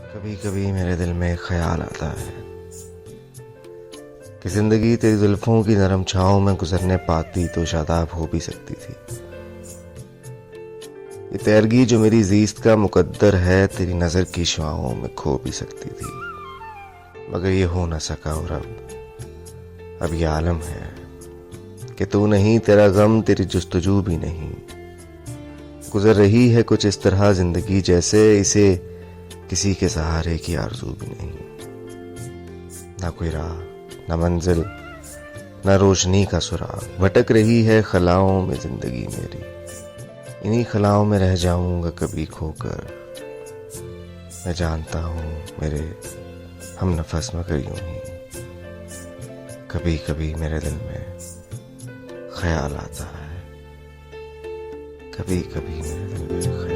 कभी कभी मेरे दिल में ख्याल आता है कि जिंदगी तेरी जुल्फों की नरम छाँव में गुजरने पाती तो शादाब हो भी सकती थी। ये तैरगी जो मेरी जीस्त का मुकद्दर है तेरी नज़र की शुआओं में खो भी सकती थी, मगर ये हो न सका। और अब ये आलम है कि तू नहीं, तेरा गम, तेरी जुस्तजू भी नहीं। गुजर रही है कुछ इस तरह जिंदगी जैसे इसे किसी के सहारे की आरज़ू भी नहीं। ना कोई राह, ना मंजिल, ना रोशनी का सुराग, भटक रही है खलाओं में जिंदगी मेरी। इन्हीं खलाओं में रह जाऊंगा कभी खोकर। मैं जानता हूँ मेरे हम नफस मगर यूं ही कभी कभी मेरे दिल में ख्याल आता है। कभी कभी मेरे दिल में